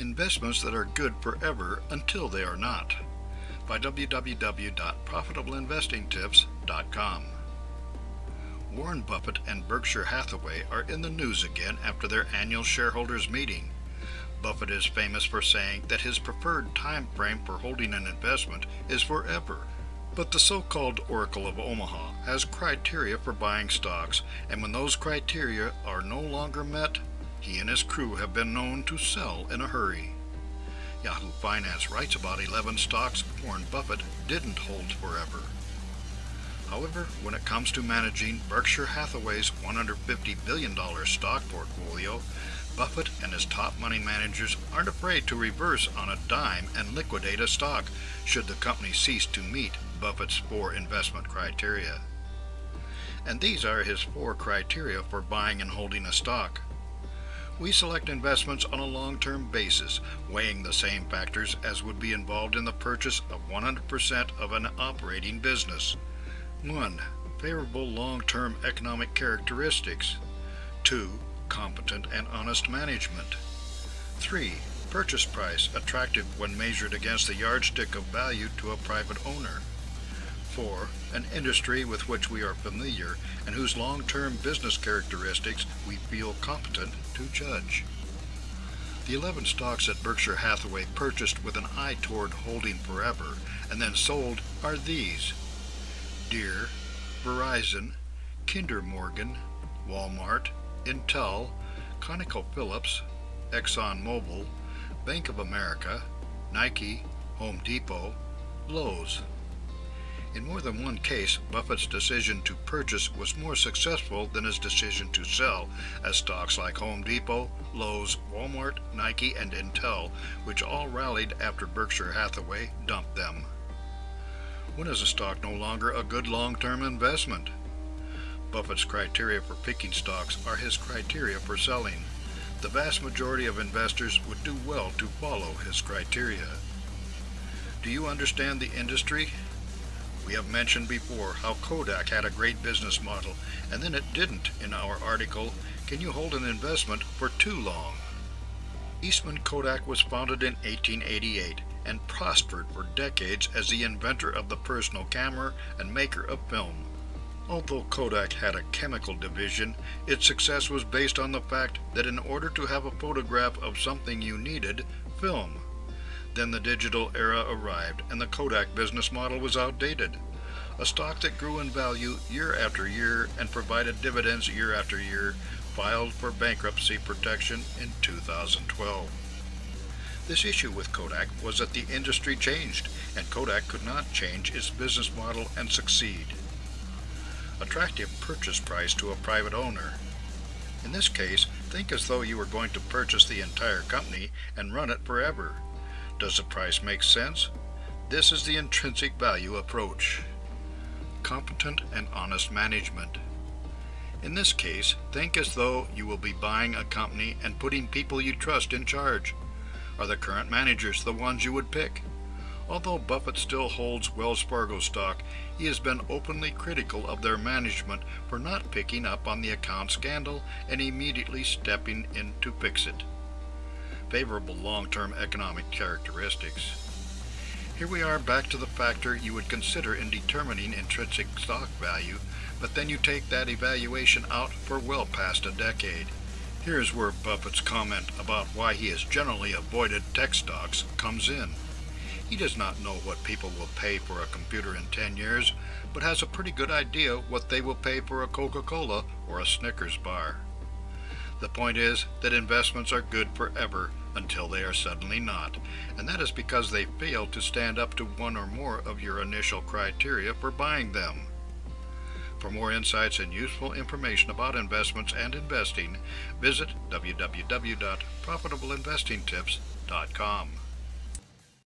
Investments that are good forever until they are not, by www.profitableinvestingtips.com. Warren Buffett and Berkshire Hathaway are in the news again after their annual shareholders meeting. Buffett is famous for saying that his preferred time frame for holding an investment is forever. But the so-called Oracle of Omaha has criteria for buying stocks, and when those criteria are no longer met, he and his crew have been known to sell in a hurry. Yahoo Finance writes about 11 stocks Warren Buffett didn't hold forever. However, when it comes to managing Berkshire Hathaway's $150 billion stock portfolio, Buffett and his top money managers aren't afraid to reverse on a dime and liquidate a stock should the company cease to meet Buffett's 4 investment criteria. And these are his 4 criteria for buying and holding a stock. We select investments on a long-term basis, weighing the same factors as would be involved in the purchase of 100% of an operating business. 1. Favorable long-term economic characteristics. 2. Competent and honest management. 3. Purchase price attractive when measured against the yardstick of value to a private owner. 4. An industry with which we are familiar and whose long-term business characteristics we feel competent to judge. The 11 stocks that Berkshire Hathaway purchased with an eye toward holding forever and then sold are these: Deere, Verizon, Kinder Morgan, Walmart, Intel, ConocoPhillips, ExxonMobil, Bank of America, Nike, Home Depot, Lowe's. In more than one case, Buffett's decision to purchase was more successful than his decision to sell, as stocks like Home Depot, Lowe's, Walmart, Nike, and Intel, which all rallied after Berkshire Hathaway dumped them. When is a stock no longer a good long-term investment? Buffett's criteria for picking stocks are his criteria for selling. The vast majority of investors would do well to follow his criteria. Do you understand the industry? We have mentioned before how Kodak had a great business model, and then it didn't in our article, Can You Hold an Investment for Too Long? Eastman Kodak was founded in 1888 and prospered for decades as the inventor of the personal camera and maker of film. Although Kodak had a chemical division, its success was based on the fact that in order to have a photograph of something you needed, film. Then the digital era arrived and the Kodak business model was outdated. A stock that grew in value year after year and provided dividends year after year filed for bankruptcy protection in 2012. This issue with Kodak was that the industry changed and Kodak could not change its business model and succeed. Attractive purchase price to a private owner. In this case, think as though you were going to purchase the entire company and run it forever. Does the price make sense? This is the intrinsic value approach. Competent and honest management. In this case, think as though you will be buying a company and putting people you trust in charge. Are the current managers the ones you would pick? Although Buffett still holds Wells Fargo stock, he has been openly critical of their management for not picking up on the account scandal and immediately stepping in to fix it. Favorable long-term economic characteristics. Here we are back to the factor you would consider in determining intrinsic stock value, but then you take that evaluation out for well past a decade. Here's where Buffett's comment about why he has generally avoided tech stocks comes in. He does not know what people will pay for a computer in 10 years, but has a pretty good idea what they will pay for a Coca-Cola or a Snickers bar. The point is that investments are good forever until they are suddenly not, and that is because they fail to stand up to one or more of your initial criteria for buying them. For more insights and useful information about investments and investing, visit www.profitableinvestingtips.com.